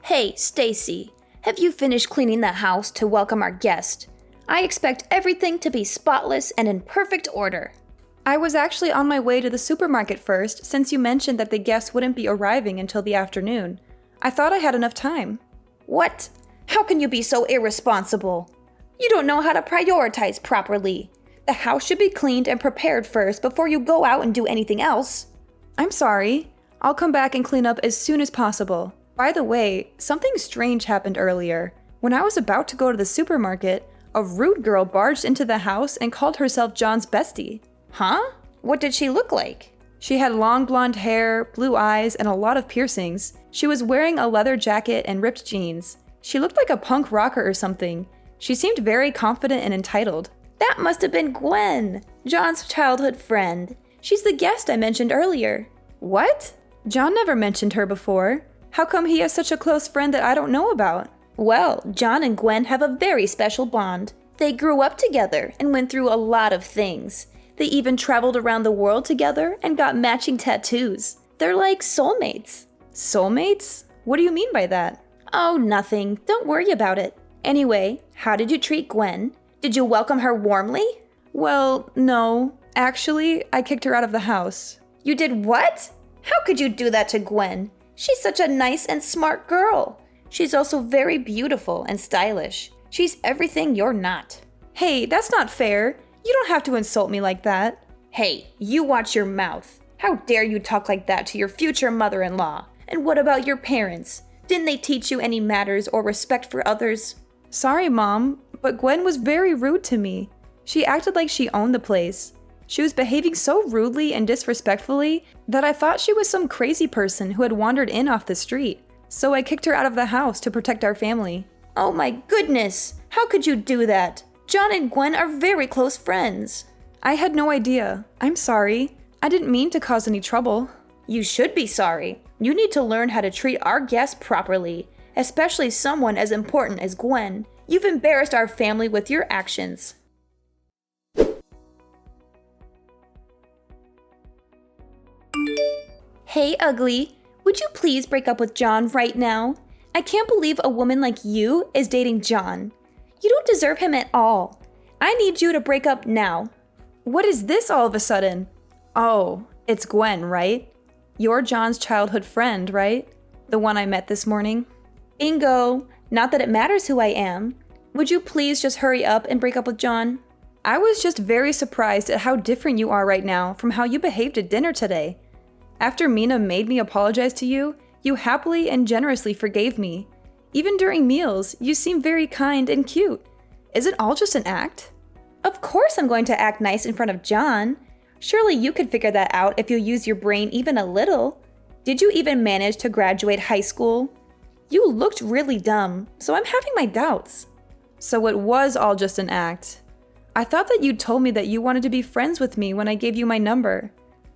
Hey, Stacy, have you finished cleaning the house to welcome our guest? I expect everything to be spotless and in perfect order. I was actually on my way to the supermarket first, since you mentioned that the guests wouldn't be arriving until the afternoon. I thought I had enough time. What? How can you be so irresponsible? You don't know how to prioritize properly. The house should be cleaned and prepared first before you go out and do anything else. I'm sorry. I'll come back and clean up as soon as possible. By the way, something strange happened earlier. When I was about to go to the supermarket, a rude girl barged into the house and called herself John's bestie. Huh? What did she look like? She had long blonde hair, blue eyes, and a lot of piercings. She was wearing a leather jacket and ripped jeans. She looked like a punk rocker or something. She seemed very confident and entitled. That must have been Gwen, John's childhood friend. She's the guest I mentioned earlier. What? John never mentioned her before. How come he has such a close friend that I don't know about? Well, John and Gwen have a very special bond. They grew up together and went through a lot of things. They even traveled around the world together and got matching tattoos. They're like soulmates. Soulmates? What do you mean by that? Oh, nothing. Don't worry about it. Anyway, how did you treat Gwen? Did you welcome her warmly? Well, no. Actually, I kicked her out of the house. You did what? How could you do that to Gwen? She's such a nice and smart girl. She's also very beautiful and stylish. She's everything you're not. Hey, that's not fair. You don't have to insult me like that. Hey, you watch your mouth. How dare you talk like that to your future mother-in-law? And what about your parents? Didn't they teach you any manners or respect for others? Sorry, Mom, but Gwen was very rude to me. She acted like she owned the place. She was behaving so rudely and disrespectfully that I thought she was some crazy person who had wandered in off the street. So I kicked her out of the house to protect our family. Oh my goodness! How could you do that? John and Gwen are very close friends. I had no idea. I'm sorry. I didn't mean to cause any trouble. You should be sorry. You need to learn how to treat our guests properly, especially someone as important as Gwen. You've embarrassed our family with your actions. Hey, ugly. Would you please break up with John right now? I can't believe a woman like you is dating John. You don't deserve him at all. I need you to break up now. What is this all of a sudden? Oh, it's Gwen, right? You're John's childhood friend, right? The one I met this morning? Bingo. Not that it matters who I am. Would you please just hurry up and break up with John? I was just very surprised at how different you are right now from how you behaved at dinner today. After Mina made me apologize to you, you happily and generously forgave me. Even during meals, you seem very kind and cute. Is it all just an act? Of course I'm going to act nice in front of John. Surely you could figure that out if you use your brain even a little. Did you even manage to graduate high school? You looked really dumb, so I'm having my doubts. So it was all just an act. I thought that you told me that you wanted to be friends with me when I gave you my number.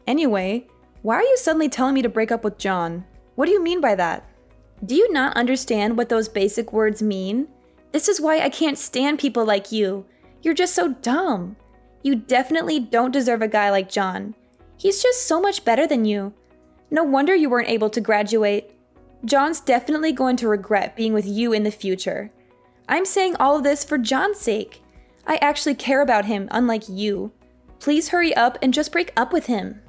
Anyway, why are you suddenly telling me to break up with John? What do you mean by that? Do you not understand what those basic words mean? This is why I can't stand people like you. You're just so dumb. You definitely don't deserve a guy like John. He's just so much better than you. No wonder you weren't able to graduate. John's definitely going to regret being with you in the future. I'm saying all of this for John's sake. I actually care about him, unlike you. Please hurry up and just break up with him.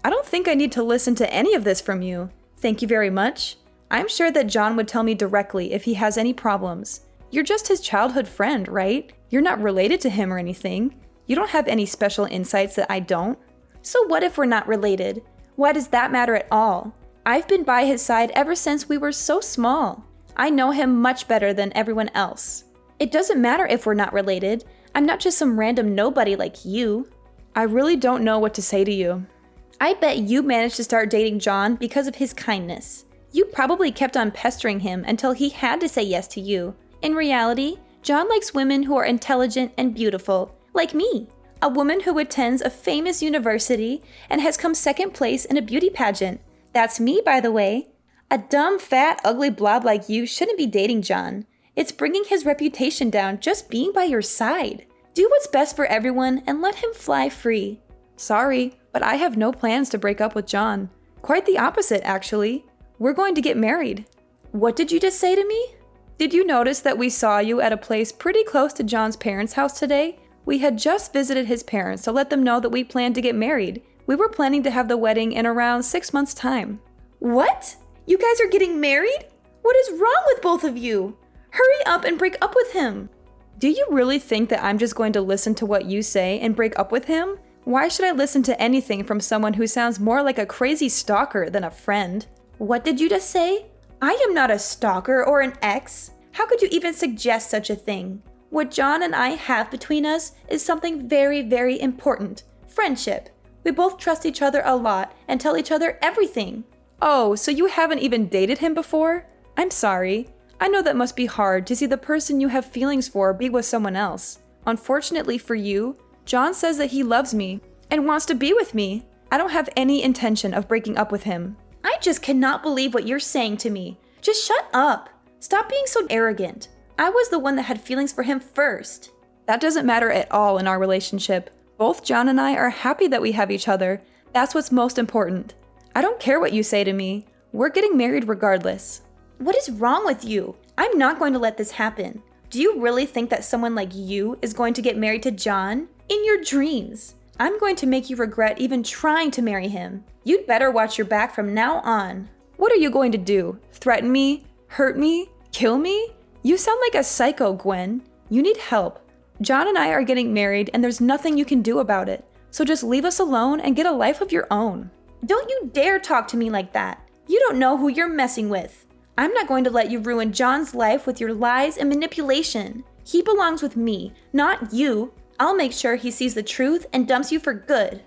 I don't think I need to listen to any of this from you. Thank you very much. I'm sure that John would tell me directly if he has any problems. You're just his childhood friend, right? You're not related to him or anything. You don't have any special insights that I don't. So what if we're not related? Why does that matter at all? I've been by his side ever since we were so small. I know him much better than everyone else. It doesn't matter if we're not related. I'm not just some random nobody like you. I really don't know what to say to you. I bet you managed to start dating John because of his kindness. You probably kept on pestering him until he had to say yes to you. In reality, John likes women who are intelligent and beautiful, like me, a woman who attends a famous university and has come second place in a beauty pageant. That's me, by the way. A dumb, fat, ugly blob like you shouldn't be dating John. It's bringing his reputation down just being by your side. Do what's best for everyone and let him fly free. Sorry, but I have no plans to break up with John. Quite the opposite, actually. We're going to get married. What did you just say to me? Did you notice that we saw you at a place pretty close to John's parents' house today? We had just visited his parents to let them know that we planned to get married. We were planning to have the wedding in around 6 months' time. What? You guys are getting married? What is wrong with both of you? Hurry up and break up with him. Do you really think that I'm just going to listen to what you say and break up with him? Why should I listen to anything from someone who sounds more like a crazy stalker than a friend? What did you just say? I am not a stalker or an ex. How could you even suggest such a thing? What John and I have between us is something very, very important. Friendship. We both trust each other a lot and tell each other everything. Oh, so you haven't even dated him before? I'm sorry. I know that must be hard to see the person you have feelings for be with someone else. Unfortunately for you, John says that he loves me and wants to be with me. I don't have any intention of breaking up with him. I just cannot believe what you're saying to me. Just shut up. Stop being so arrogant. I was the one that had feelings for him first. That doesn't matter at all in our relationship. Both John and I are happy that we have each other. That's what's most important. I don't care what you say to me. We're getting married regardless. What is wrong with you? I'm not going to let this happen. Do you really think that someone like you is going to get married to John? In your dreams. I'm going to make you regret even trying to marry him. You'd better watch your back from now on. What are you going to do? Threaten me? Hurt me? Kill me? You sound like a psycho, Gwen. You need help. John and I are getting married and there's nothing you can do about it. So just leave us alone and get a life of your own. Don't you dare talk to me like that. You don't know who you're messing with. I'm not going to let you ruin John's life with your lies and manipulation. He belongs with me, not you. I'll make sure he sees the truth and dumps you for good.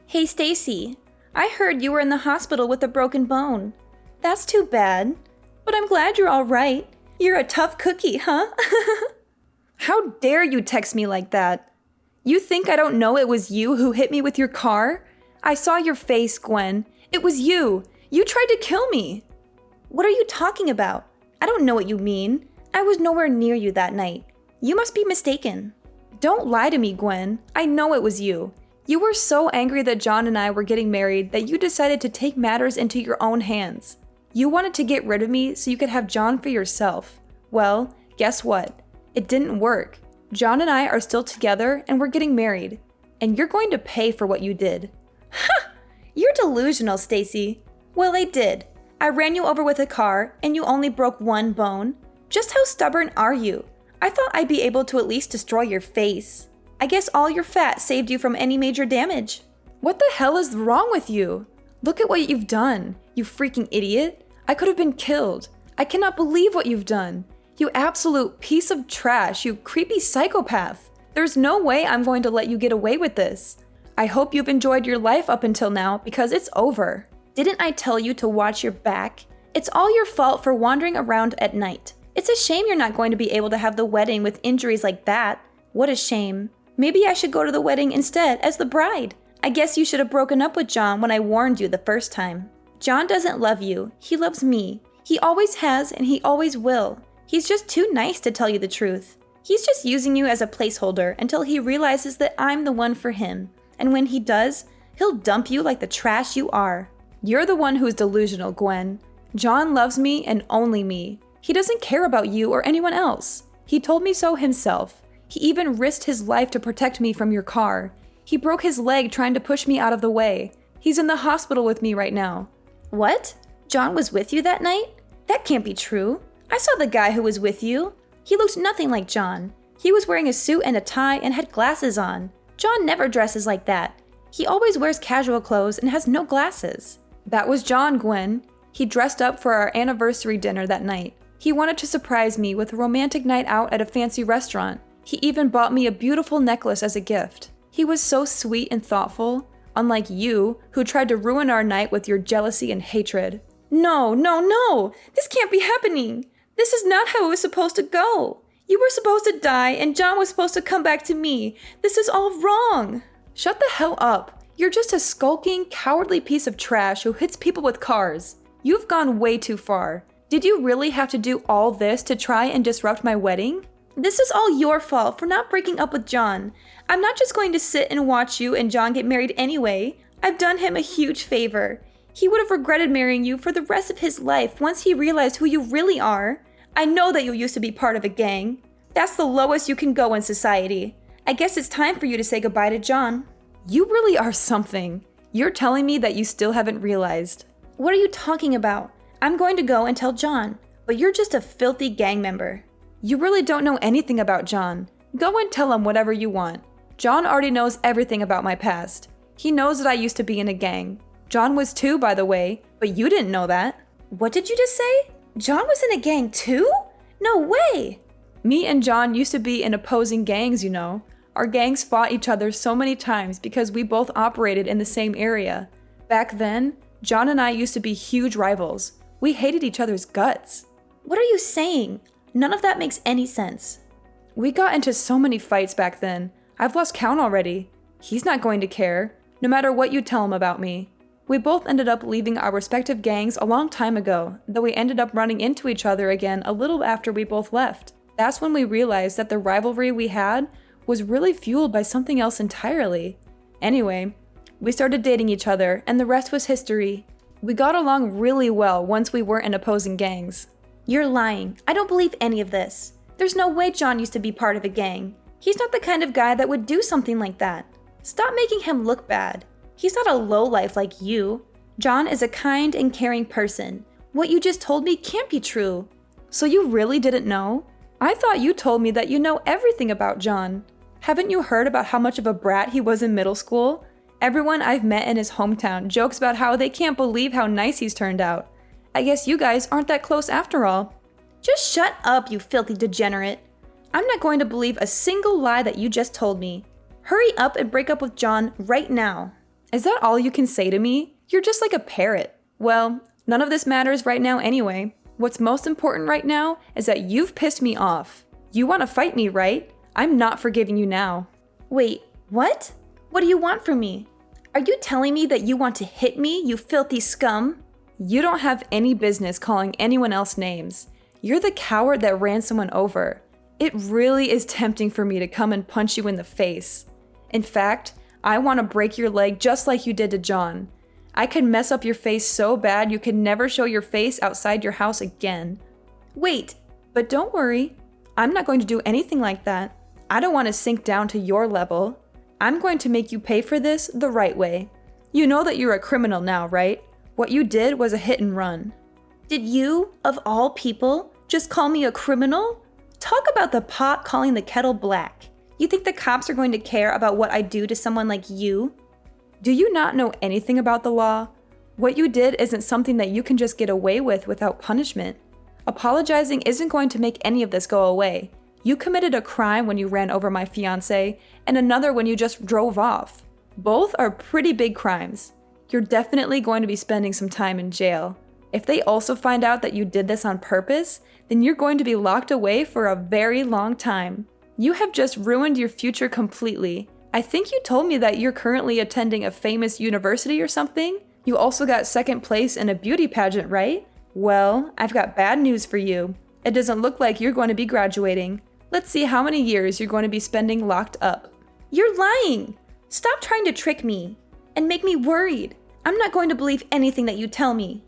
Hey Stacy, I heard you were in the hospital with a broken bone. That's too bad, but I'm glad you're all right. You're a tough cookie, huh? How dare you text me like that? You think I don't know it was you who hit me with your car? I saw your face, Gwen. It was you. You tried to kill me. What are you talking about? I don't know what you mean. I was nowhere near you that night. You must be mistaken. Don't lie to me, Gwen. I know it was you. You were so angry that John and I were getting married that you decided to take matters into your own hands. You wanted to get rid of me so you could have John for yourself. Well, guess what? It didn't work. John and I are still together and we're getting married. And you're going to pay for what you did. Ha! You're delusional, Stacy. Well, I did. I ran you over with a car and you only broke one bone. Just how stubborn are you? I thought I'd be able to at least destroy your face. I guess all your fat saved you from any major damage. What the hell is wrong with you? Look at what you've done, you freaking idiot. I could have been killed. I cannot believe what you've done. You absolute piece of trash, you creepy psychopath. There's no way I'm going to let you get away with this. I hope you've enjoyed your life up until now because it's over. Didn't I tell you to watch your back? It's all your fault for wandering around at night. It's a shame you're not going to be able to have the wedding with injuries like that. What a shame. Maybe I should go to the wedding instead as the bride. I guess you should have broken up with John when I warned you the first time. John doesn't love you. He loves me. He always has and he always will. He's just too nice to tell you the truth. He's just using you as a placeholder until he realizes that I'm the one for him. And when he does, he'll dump you like the trash you are. You're the one who's delusional, Gwen. John loves me and only me. He doesn't care about you or anyone else. He told me so himself. He even risked his life to protect me from your car. He broke his leg trying to push me out of the way. He's in the hospital with me right now. What? John was with you that night? That can't be true. I saw the guy who was with you. He looked nothing like John. He was wearing a suit and a tie and had glasses on. John never dresses like that. He always wears casual clothes and has no glasses. That was John, Gwen. He dressed up for our anniversary dinner that night. He wanted to surprise me with a romantic night out at a fancy restaurant. He even bought me a beautiful necklace as a gift. He was so sweet and thoughtful, unlike you, who tried to ruin our night with your jealousy and hatred. No, no, no! This can't be happening! This is not how it was supposed to go! You were supposed to die and John was supposed to come back to me. This is all wrong! Shut the hell up! You're just a skulking, cowardly piece of trash who hits people with cars. You've gone way too far. Did you really have to do all this to try and disrupt my wedding? This is all your fault for not breaking up with John. I'm not just going to sit and watch you and John get married anyway. I've done him a huge favor. He would have regretted marrying you for the rest of his life once he realized who you really are. I know that you used to be part of a gang. That's the lowest you can go in society. I guess it's time for you to say goodbye to John. You really are something. You're telling me that you still haven't realized. What are you talking about? I'm going to go and tell John, but you're just a filthy gang member. You really don't know anything about John. Go and tell him whatever you want. John already knows everything about my past. He knows that I used to be in a gang. John was too, by the way, but you didn't know that. What did you just say? John was in a gang too? No way! Me and John used to be in opposing gangs, you know. Our gangs fought each other so many times because we both operated in the same area. Back then, John and I used to be huge rivals. We hated each other's guts. What are you saying? None of that makes any sense. We got into so many fights back then. I've lost count already. He's not going to care, no matter what you tell him about me. We both ended up leaving our respective gangs a long time ago, though we ended up running into each other again a little after we both left. That's when we realized that the rivalry we had was really fueled by something else entirely. Anyway, we started dating each other, and the rest was history. We got along really well once we weren't in opposing gangs. You're lying. I don't believe any of this. There's no way John used to be part of a gang. He's not the kind of guy that would do something like that. Stop making him look bad. He's not a lowlife like you. John is a kind and caring person. What you just told me can't be true. So you really didn't know? I thought you told me that you know everything about John. Haven't you heard about how much of a brat he was in middle school? Everyone I've met in his hometown jokes about how they can't believe how nice he's turned out. I guess you guys aren't that close after all. Just shut up, you filthy degenerate. I'm not going to believe a single lie that you just told me. Hurry up and break up with John right now. Is that all you can say to me? You're just like a parrot. Well, none of this matters right now anyway. What's most important right now is that you've pissed me off. You want to fight me, right? I'm not forgiving you now. Wait, what? What do you want from me? Are you telling me that you want to hit me, you filthy scum? You don't have any business calling anyone else names. You're the coward that ran someone over. It really is tempting for me to come and punch you in the face. In fact, I want to break your leg just like you did to John. I could mess up your face so bad you could never show your face outside your house again. Wait, but don't worry. I'm not going to do anything like that. I don't want to sink down to your level. I'm going to make you pay for this the right way. You know that you're a criminal now, right? What you did was a hit and run. Did you, of all people, just call me a criminal? Talk about the pot calling the kettle black. You think the cops are going to care about what I do to someone like you? Do you not know anything about the law? What you did isn't something that you can just get away with without punishment. Apologizing isn't going to make any of this go away. You committed a crime when you ran over my fiancé, and another when you just drove off. Both are pretty big crimes. You're definitely going to be spending some time in jail. If they also find out that you did this on purpose, then you're going to be locked away for a very long time. You have just ruined your future completely. I think you told me that you're currently attending a famous university or something. You also got second place in a beauty pageant, right? Well, I've got bad news for you. It doesn't look like you're going to be graduating. Let's see how many years you're going to be spending locked up. You're lying! Stop trying to trick me and make me worried. I'm not going to believe anything that you tell me.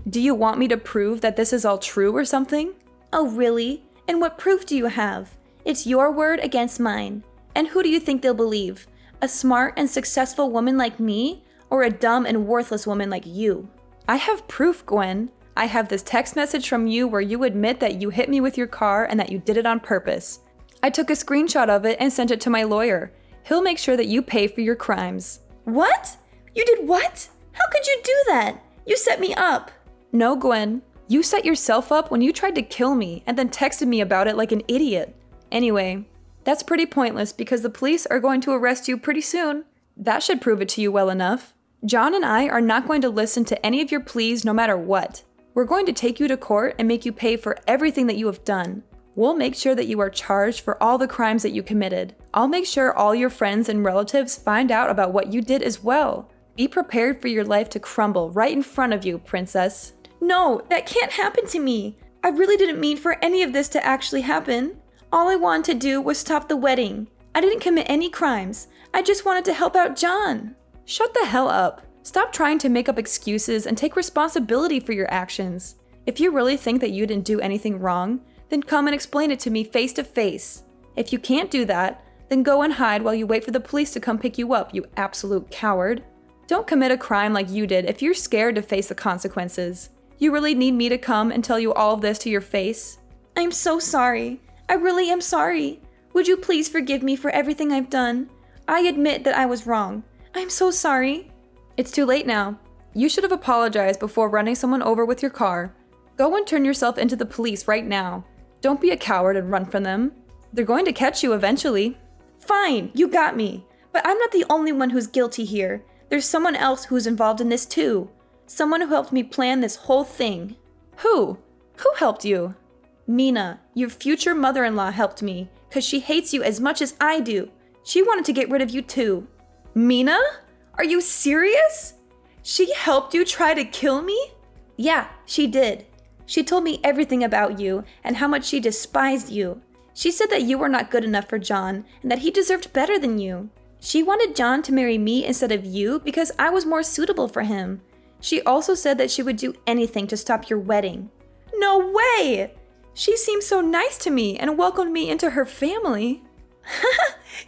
Do you want me to prove that this is all true or something? Oh, really? And what proof do you have? It's your word against mine. And who do you think they'll believe? A smart and successful woman like me, or a dumb and worthless woman like you? I have proof, Gwen. I have this text message from you where you admit that you hit me with your car and that you did it on purpose. I took a screenshot of it and sent it to my lawyer. He'll make sure that you pay for your crimes. What? You did what? How could you do that? You set me up. No, Gwen. You set yourself up when you tried to kill me and then texted me about it like an idiot. Anyway, that's pretty pointless because the police are going to arrest you pretty soon. That should prove it to you well enough. John and I are not going to listen to any of your pleas no matter what. We're going to take you to court and make you pay for everything that you have done. We'll make sure that you are charged for all the crimes that you committed. I'll make sure all your friends and relatives find out about what you did as well. Be prepared for your life to crumble right in front of you, princess. No, that can't happen to me. I really didn't mean for any of this to actually happen. All I wanted to do was stop the wedding. I didn't commit any crimes. I just wanted to help out John. Shut the hell up. Stop trying to make up excuses and take responsibility for your actions. If you really think that you didn't do anything wrong, then come and explain it to me face to face. If you can't do that, then go and hide while you wait for the police to come pick you up, you absolute coward. Don't commit a crime like you did if you're scared to face the consequences. You really need me to come and tell you all of this to your face? I'm so sorry. I really am sorry. Would you please forgive me for everything I've done? I admit that I was wrong. I'm so sorry. It's too late now. You should have apologized before running someone over with your car. Go and turn yourself into the police right now. Don't be a coward and run from them. They're going to catch you eventually. Fine, you got me. But I'm not the only one who's guilty here. There's someone else who's involved in this too. Someone who helped me plan this whole thing. Who? Who helped you? Mina, your future mother-in-law helped me, because she hates you as much as I do. She wanted to get rid of you too. Mina? Are you serious? She helped you try to kill me? Yeah, she did. She told me everything about you and how much she despised you. She said that you were not good enough for John and that he deserved better than you. She wanted John to marry me instead of you because I was more suitable for him. She also said that she would do anything to stop your wedding. No way! She seemed so nice to me and welcomed me into her family.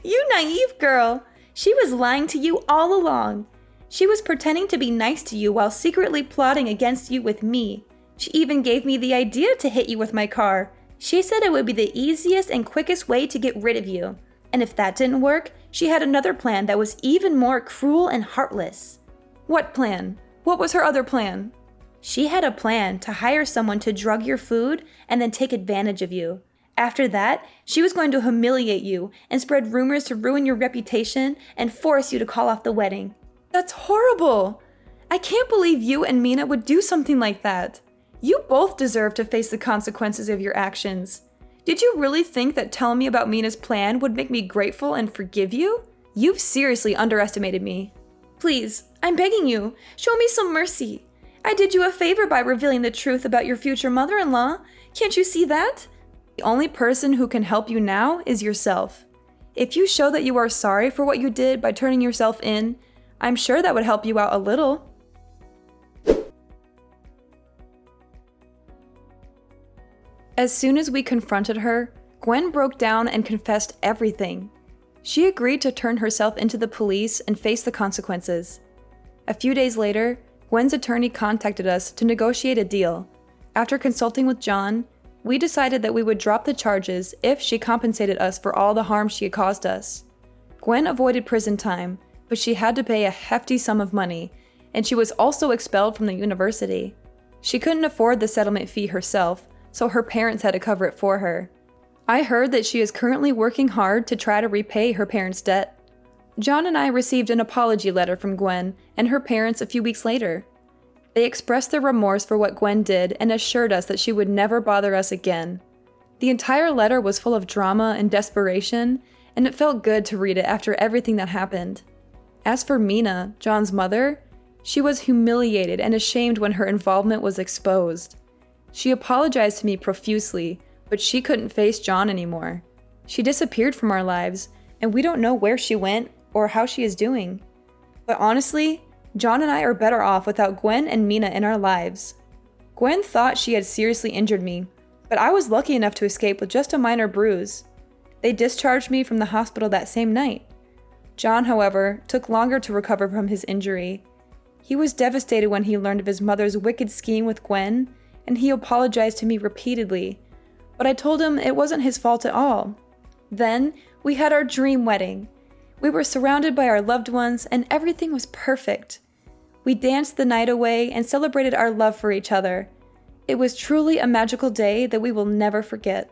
You naive girl. She was lying to you all along. She was pretending to be nice to you while secretly plotting against you with me. She even gave me the idea to hit you with my car. She said it would be the easiest and quickest way to get rid of you. And if that didn't work, she had another plan that was even more cruel and heartless. What plan? What was her other plan? She had a plan to hire someone to drug your food and then take advantage of you. After that, she was going to humiliate you and spread rumors to ruin your reputation and force you to call off the wedding. That's horrible! I can't believe you and Mina would do something like that. You both deserve to face the consequences of your actions. Did you really think that telling me about Mina's plan would make me grateful and forgive you? You've seriously underestimated me. Please, I'm begging you, show me some mercy. I did you a favor by revealing the truth about your future mother-in-law. Can't you see that? The only person who can help you now is yourself. If you show that you are sorry for what you did by turning yourself in, I'm sure that would help you out a little. As soon as we confronted her, Gwen broke down and confessed everything. She agreed to turn herself into the police and face the consequences. A few days later, Gwen's attorney contacted us to negotiate a deal. After consulting with John, we decided that we would drop the charges if she compensated us for all the harm she had caused us. Gwen avoided prison time, but she had to pay a hefty sum of money, and she was also expelled from the university. She couldn't afford the settlement fee herself, so her parents had to cover it for her. I heard that she is currently working hard to try to repay her parents' debt. John and I received an apology letter from Gwen and her parents a few weeks later. They expressed their remorse for what Gwen did and assured us that she would never bother us again. The entire letter was full of drama and desperation, and it felt good to read it after everything that happened. As for Mina, John's mother, she was humiliated and ashamed when her involvement was exposed. She apologized to me profusely, but she couldn't face John anymore. She disappeared from our lives, and we don't know where she went or how she is doing. But honestly, John and I are better off without Gwen and Mina in our lives. Gwen thought she had seriously injured me, but I was lucky enough to escape with just a minor bruise. They discharged me from the hospital that same night. John, however, took longer to recover from his injury. He was devastated when he learned of his mother's wicked scheme with Gwen, and he apologized to me repeatedly, but I told him it wasn't his fault at all. Then, we had our dream wedding. We were surrounded by our loved ones, and everything was perfect. We danced the night away and celebrated our love for each other. It was truly a magical day that we will never forget.